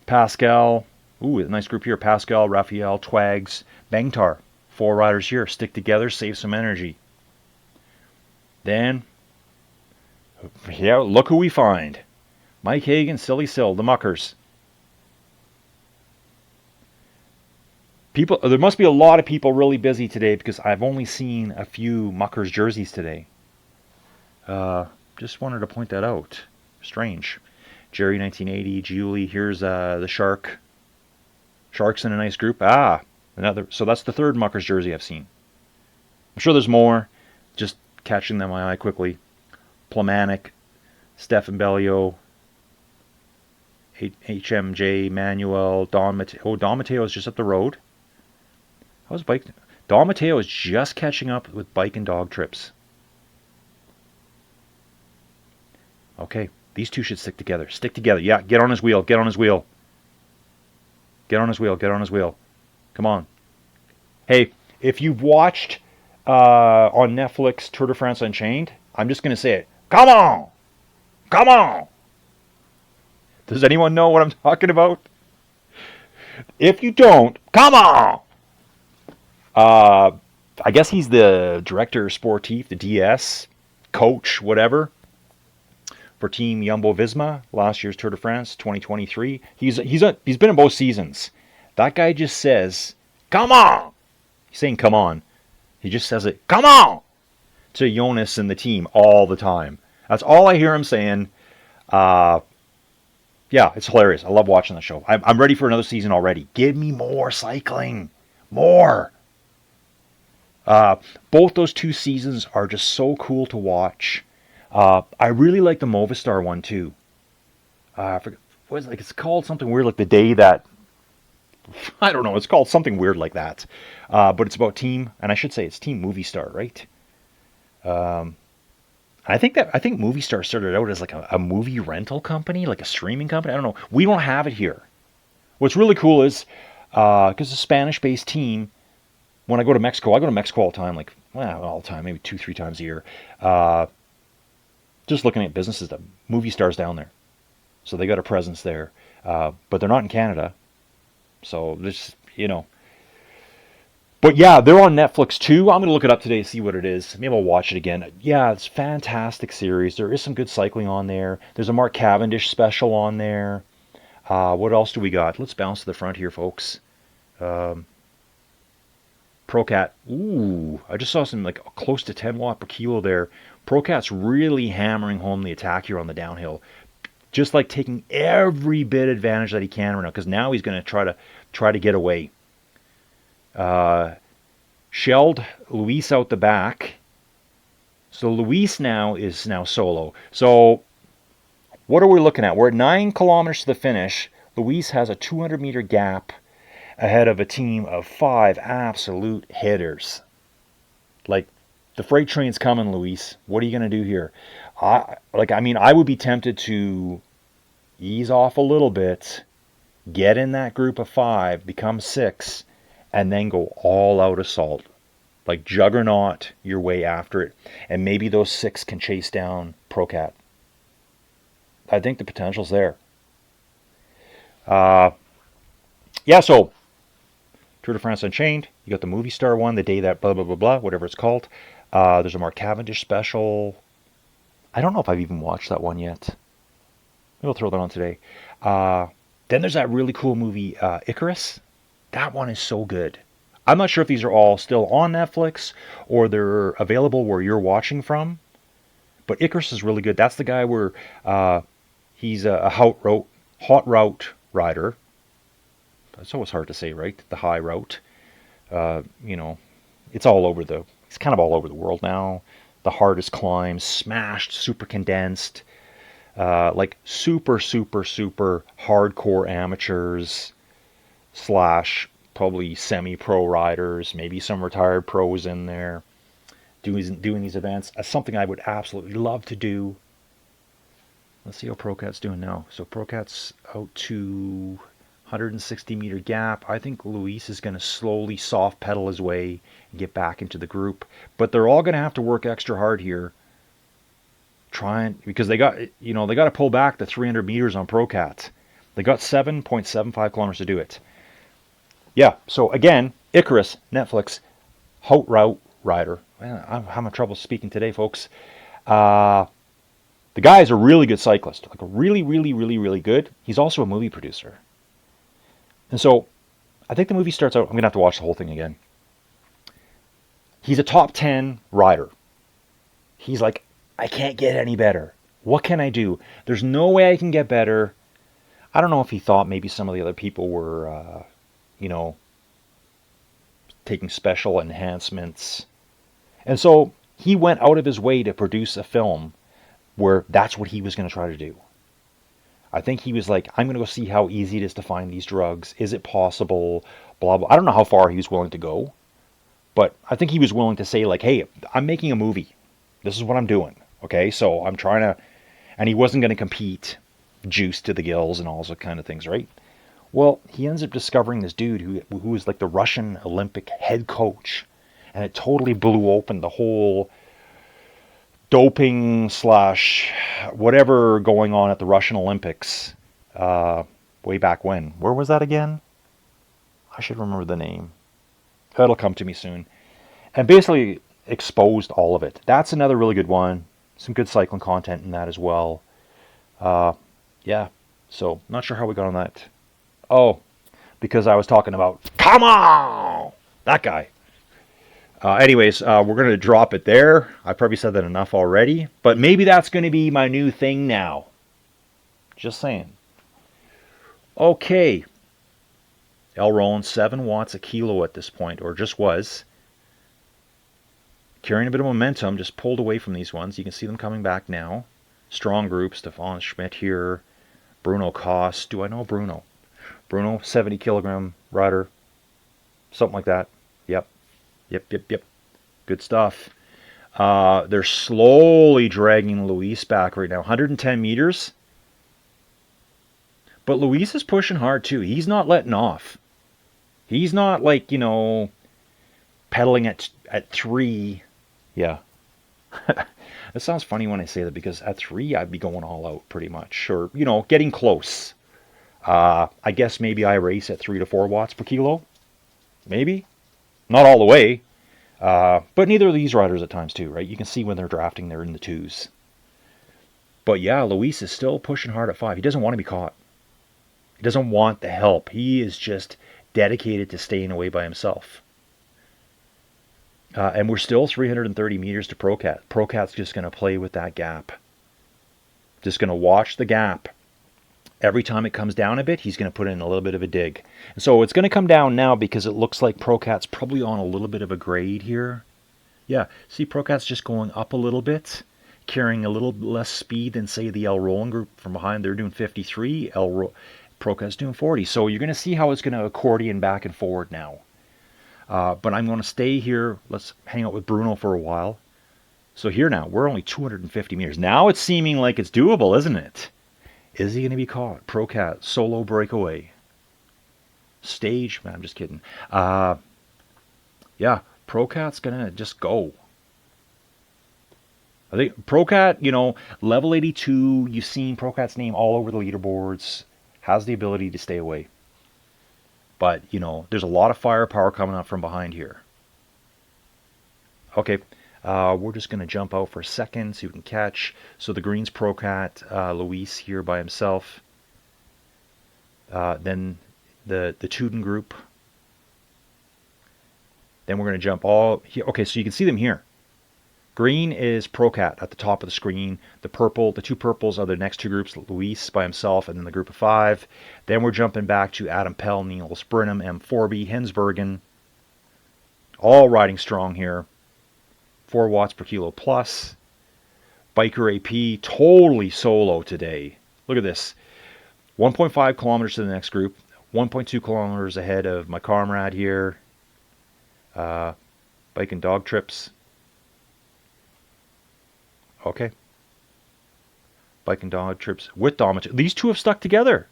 Pascal. Ooh, a nice group here. Pascal, Raphael, Twags, Bangtar. 4 riders here. Stick together, save some energy. Then, yeah, look who we find. Mike Hagan, Silly Sill, the Muckers. People, there must be a lot of people really busy today because I've only seen a few Muckers jerseys today. Just wanted to point that out. Strange. Jerry 1980, Julie, here's the Shark. Shark's in a nice group. Another. So that's the 3rd Muckers jersey I've seen. I'm sure there's more. Just catching them my eye quickly. Plamanik, Stefan Bellio, HMJ, Manuel, Don Mateo. Oh, Don Mateo is just up the road. How's bike? Don Mateo is just catching up with bike and dog trips. Okay, these two should stick together. Stick together. Yeah, get on his wheel. Get on his wheel. Get on his wheel. Get on his wheel. Come on. Hey, if you've watched on Netflix Tour de France Unchained, I'm just going to say it. Come on! Come on! Does anyone know what I'm talking about? If you don't, come on! I guess he's the director sportif, the DS, coach, whatever, for Team Jumbo-Visma, last year's Tour de France, 2023. He's been in both seasons. That guy just says, come on! He's saying come on. He just says it, come on! To Jonas and the team all the time. That's all I hear him saying. Yeah, it's hilarious. I love watching that show. I'm ready for another season already. Give me more cycling. More. Both those 2 seasons are just so cool to watch. I really like the Movistar one too. I forget what is it, like. It's called something weird, like the day that. I don't know. It's called something weird like that. But it's about team, and I should say it's Team Movistar, right? I think Movistar started out as like a movie rental company, like a streaming company. I don't know. We don't have it here. What's really cool is because it's a Spanish-based team. When I go to Mexico all the time, like all the time, maybe 2-3 times a year. Just looking at businesses, that Movistar's down there, so they got a presence there, but they're not in Canada. So this, you know. But yeah, they're on Netflix too. I'm going to look it up today to see what it is. Maybe I'll watch it again. Yeah, it's a fantastic series. There is some good cycling on there. There's a Mark Cavendish special on there. What else do we got? Let's bounce to the front here, folks. Procat. Ooh, I just saw some like close to 10 watt per kilo there. Procat's really hammering home the attack here on the downhill. Just like taking every bit advantage that he can right now, because now he's going to try to get away. Shelled Luis out the back. So Luis is solo. So what are we looking at? We're at 9 kilometers to the finish. Luis has a 200-meter gap ahead of a team of 5 absolute hitters. Like, the freight train's coming, Luis. What are you going to do here? I would be tempted to ease off a little bit, get in that group of 5, become 6, and then go all out assault. Like, juggernaut your way after it. And maybe those 6 can chase down Procat. I think the potential's there. So Tour de France Unchained. You got the movie star one, the day that blah, blah, blah, blah, whatever it's called. There's a Mark Cavendish special. I don't know if I've even watched that one yet. Maybe I'll throw that on today. Then there's that really cool movie, Icarus. That one is so good. I'm not sure if these are all still on Netflix or they're available where you're watching from. But Icarus is really good. That's the guy where he's a hot route rider. It's always hard to say, right? The high route. It's kind of all over the world now. The hardest climbs, smashed, super condensed, like super, super, super hardcore amateurs / probably semi-pro riders, maybe some retired pros in there doing these events. Something I would absolutely love to do. Let's see how Procat's doing now. So Procat's out to 160 meter gap. I think Luis is going to slowly soft pedal his way and get back into the group. But they're all going to have to work extra hard here. Because they got to pull back the 300 meters on Procat. They got 7.75 kilometers to do it. Yeah, so again, Icarus, Netflix, hot route rider. Man, I'm having trouble speaking today, folks. The guy is a really good cyclist. Like, a really, really, really, really good. He's also a movie producer. And so, I think the movie starts out, I'm going to have to watch the whole thing again. He's a top 10 rider. He's like, I can't get any better. What can I do? There's no way I can get better. I don't know if he thought maybe some of the other people were, taking special enhancements. And so, he went out of his way to produce a film where that's what he was going to try to do. I think he was like, I'm going to go see how easy it is to find these drugs. Is it possible? Blah, blah. I don't know how far he was willing to go. But I think he was willing to say, like, hey, I'm making a movie. This is what I'm doing. Okay, so I'm trying to... And he wasn't going to compete, juice to the gills and all those kind of things, right? Well, he ends up discovering this dude who was like the Russian Olympic head coach. And it totally blew open the whole doping / whatever going on at the Russian Olympics way back when. Where was that again? I should remember the name. It'll come to me soon. And basically exposed all of it. That's another really good one. Some good cycling content in that as well. Yeah. So, not sure how we got on that. Oh, because I was talking about, come on! That guy. Anyways, we're going to drop it there. I probably said that enough already. But maybe that's going to be my new thing now. Just saying. Okay. El Roland, 7 watts a kilo at this point, or just was. Carrying a bit of momentum, just pulled away from these ones. You can see them coming back now. Strong group, Stefan Schmidt here. Bruno Koss. Do I know Bruno? Bruno, 70 kilogram rider. Something like that. Yep. Good stuff. They're slowly dragging Luis back right now. 110 meters. But Luis is pushing hard too. He's not letting off. He's not like, pedaling at 3. Yeah. It sounds funny when I say that, because at 3 I'd be going all out pretty much. Or, getting close. I guess maybe I race at 3 to 4 watts per kilo. Maybe. Not all the way. But neither of these riders at times too, right? You can see when they're drafting, they're in the 2s. But yeah, Luis is still pushing hard at 5. He doesn't want to be caught. He doesn't want the help. He is just dedicated to staying away by himself. And we're still 330 meters to Procat. Procat's just going to play with that gap. Just going to watch the gap. Every time it comes down a bit, he's going to put in a little bit of a dig. And so it's going to come down now because it looks like Procat's probably on a little bit of a grade here. Yeah, see, Procat's just going up a little bit, carrying a little less speed than, say, the El Roland group from behind. They're doing 53. Procat's doing 40. So you're going to see how it's going to accordion back and forward now. But I'm going to stay here. Let's hang out with Bruno for a while. So here now, we're only 250 meters. Now it's seeming like it's doable, isn't it? Is he going to be caught? Procat, solo breakaway. Stage, man, I'm just kidding. Yeah, Procat's going to just go. I think Procat, you know, level 82, you've seen Procat's name all over the leaderboards, has the ability to stay away. But, you know, there's a lot of firepower coming up from behind here. Okay, we're just going to jump out for a second so you can catch. So the green's Procat, Luis here by himself. Then the Tuden group. Then we're going to jump all here. Okay, so you can see them here. Green is Procat at the top of the screen. The two purples are the next two groups, Luis by himself, and then the group of 5. Then we're jumping back to Adam Pell, Niels Burnham, M4B, Hensbergen. All riding strong here. 4 watts per kilo plus. Biker AP, totally solo today. Look at this. 1.5 kilometers to the next group. 1.2 kilometers ahead of my comrade here. Bike and dog trips. Okay. Bike and dog trips with Domateo. These two have stuck together.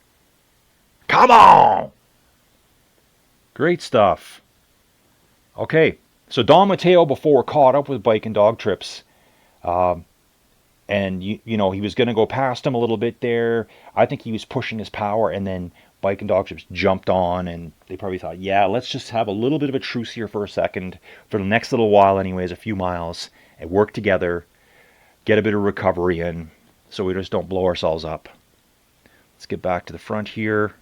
Come on! Great stuff. Okay. So Don Mateo before caught up with bike and dog trips. And, you know, he was going to go past him a little bit there. I think he was pushing his power, and then bike and dog trips jumped on, and they probably thought, yeah, let's just have a little bit of a truce here for a second, for the next little while anyways, a few miles, and work together. Get a bit of recovery in so we just don't blow ourselves up. Let's get back to the front here.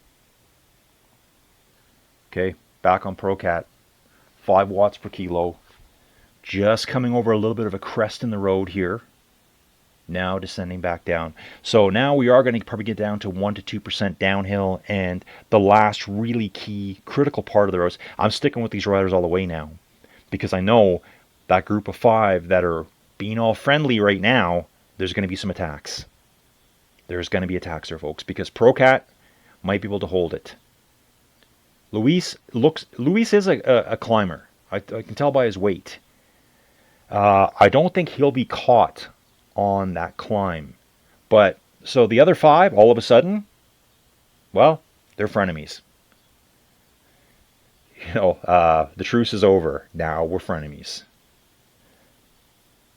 Okay, back on Procat. 5 watts per kilo. Just coming over a little bit of a crest in the road here. Now descending back down. So now we are going to probably get down to 1 to 2% downhill, and the last really key critical part of the roads. I'm sticking with these riders all the way now because I know that group of 5 that are being all friendly right now, there's going to be some attacks. There's going to be attacks there, folks, because Procat might be able to hold it. Luis is a climber. I can tell by his weight. I don't think he'll be caught on that climb. But, so the other 5, all of a sudden, well, they're frenemies. You know, the truce is over. Now we're frenemies.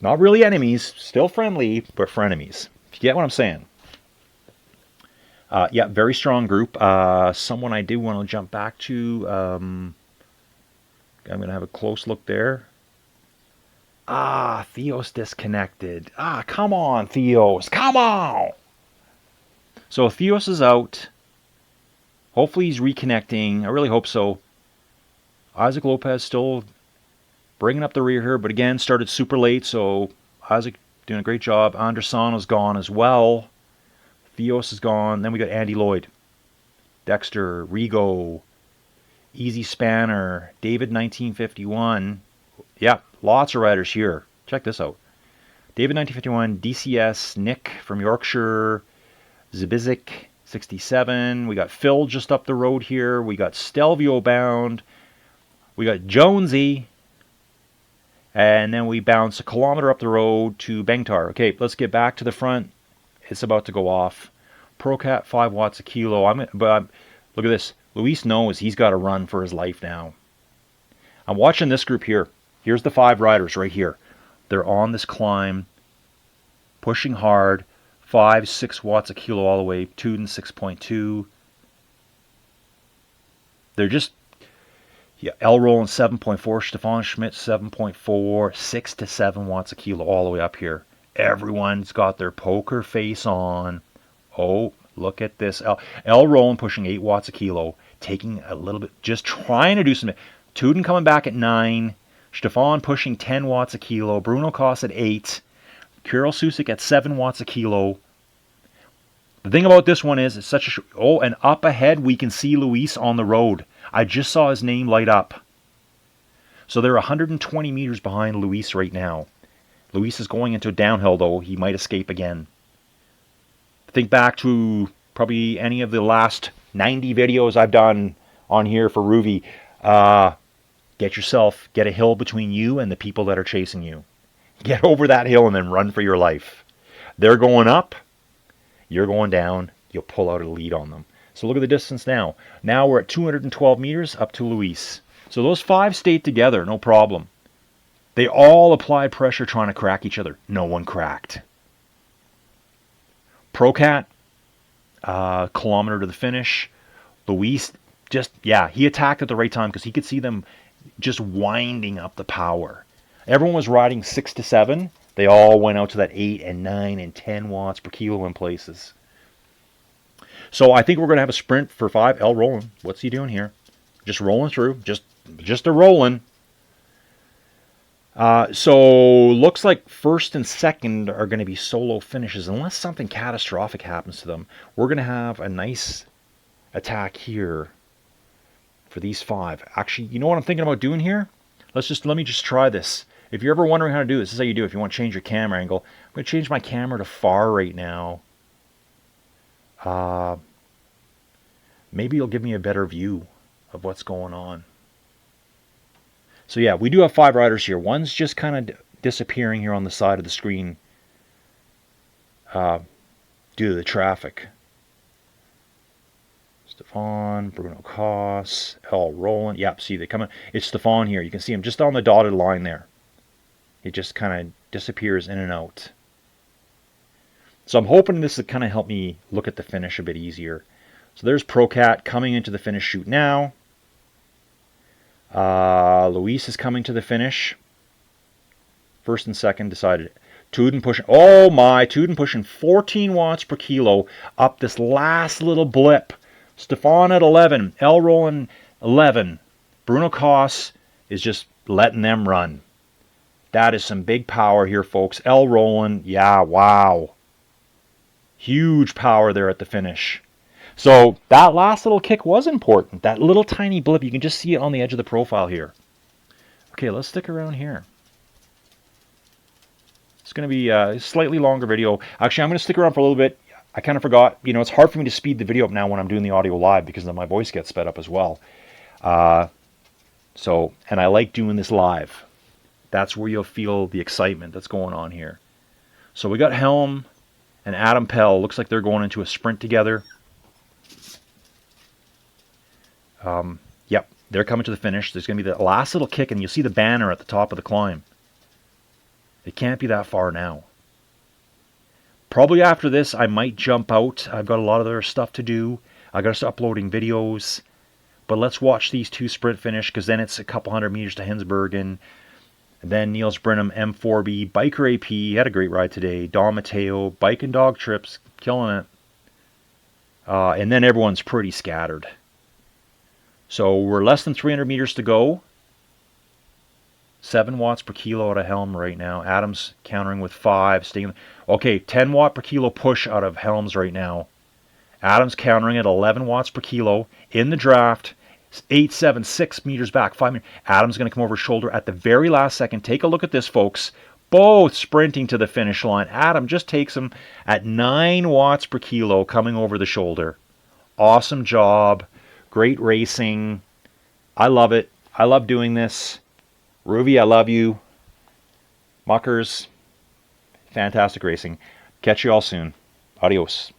Not really enemies, still friendly, but frenemies. If you get what I'm saying. Yeah, very strong group. Someone I do want to jump back to. I'm going to have a close look there. Theos disconnected. Come on, Theos. Come on! So Theos is out. Hopefully he's reconnecting. I really hope so. Isaac Lopez still bringing up the rear here, but again, started super late, so Isaac doing a great job. Andersano's gone as well. Theos is gone. Then we got Andy Lloyd, Dexter, Rigo, Easy Spanner, David 1951. Yeah, lots of riders here. Check this out. David 1951, DCS, Nick from Yorkshire, Zibizik 67. We got Phil just up the road here. We got Stelvio bound. We got Jonesy. And then we bounce a kilometer up the road to Bengtar. Okay, let's get back to the front. It's about to go off. Procat, 5 watts a kilo. But look at this. Luis knows he's got to run for his life now. I'm watching this group here. Here's the 5 riders right here. They're on this climb, pushing hard. 5, 6 watts a kilo all the way. Tuden 6.2. They're just... Yeah, L. Roland 7.4, Stefan Schmidt 7.4, 6 to 7 watts a kilo all the way up here. Everyone's got their poker face on. Oh, look at this. L. Roland pushing 8 watts a kilo, taking a little bit, just trying to do something. Tuden coming back at 9, Stefan pushing 10 watts a kilo, Bruno Koss at 8, Kirill Susik at 7 watts a kilo. The thing about this one is, it's such a... Oh, and up ahead, we can see Luis on the road. I just saw his name light up. So they're 120 meters behind Luis right now. Luis is going into a downhill, though. He might escape again. Think back to probably any of the last 90 videos I've done on here for Rouvy. Get a hill between you and the people that are chasing you. Get over that hill and then run for your life. They're going up, you're going down, you'll pull out a lead on them. So look at the distance now. Now we're at 212 meters up to Luis. So those 5 stayed together, no problem. They all applied pressure trying to crack each other. No one cracked. Procat, kilometer to the finish. Luis he attacked at the right time because he could see them just winding up the power. Everyone was riding 6 to 7. They all went out to that 8 and 9 and 10 watts per kilo in places. So I think we're going to have a sprint for 5. L rolling. What's he doing here? Just rolling through. Just a rolling. So looks like first and second are going to be solo finishes unless something catastrophic happens to them. We're going to have a nice attack here for these 5. Actually, you know what I'm thinking about doing here? Let me just try this. If you're ever wondering how to do this is how you do it. If you want to change your camera angle, I'm going to change my camera to far right now. Maybe it'll give me a better view of what's going on. So yeah, we do have 5 riders here. One's just kind of disappearing here on the side of the screen due to the traffic. Stefan, Bruno Koss, L. Roland. Yep, see, they come in. It's Stefan here. You can see him just on the dotted line there. It just kind of disappears in and out. So I'm hoping this will kind of help me look at the finish a bit easier. So there's Procat coming into the finish chute now. Luis is coming to the finish. First and second decided. Tuden pushing, oh my, Tuden pushing 14 watts per kilo up this last little blip. Stefan at 11, L. Roland 11. Bruno Koss is just letting them run. That is some big power here, folks. L. Roland, yeah, wow. Huge power there at the finish. So that last little kick was important. That little tiny blip, you can just see it on the edge of the profile here. Okay, let's stick around here. It's going to be a slightly longer video. Actually, I'm going to stick around for a little bit. I kind of forgot. You know, it's hard for me to speed the video up now when I'm doing the audio live because then my voice gets sped up as well. And I like doing this live. That's where you'll feel the excitement that's going on here. So we got Helm and Adam Pell. Looks like they're going into a sprint together. Yep, they're coming to the finish. There's going to be the last little kick, and you'll see the banner at the top of the climb. It can't be that far now. Probably after this, I might jump out. I've got a lot of other stuff to do. I got to start uploading videos. But let's watch these 2 sprint finish, because then it's a couple hundred meters to Hensbergen. And then Niels Brenham, M4B, Biker AP, he had a great ride today. Don Mateo, Bike and Dog Trips, killing it. And then everyone's pretty scattered. So we're less than 300 meters to go. 7 watts per kilo out of Helm right now. Adams countering with 5. Okay, 10 watt per kilo push out of Helms right now. Adams countering at 11 watts per kilo. In the draft, 8, 7, 6 meters back. 5 meters. Adams going to come over his shoulder at the very last second. Take a look at this, folks. Both sprinting to the finish line. Adam just takes him at 9 watts per kilo coming over the shoulder. Awesome job. Great racing. I love it. I love doing this. Rouvy, I love you. Muckers, fantastic racing. Catch you all soon. Adios.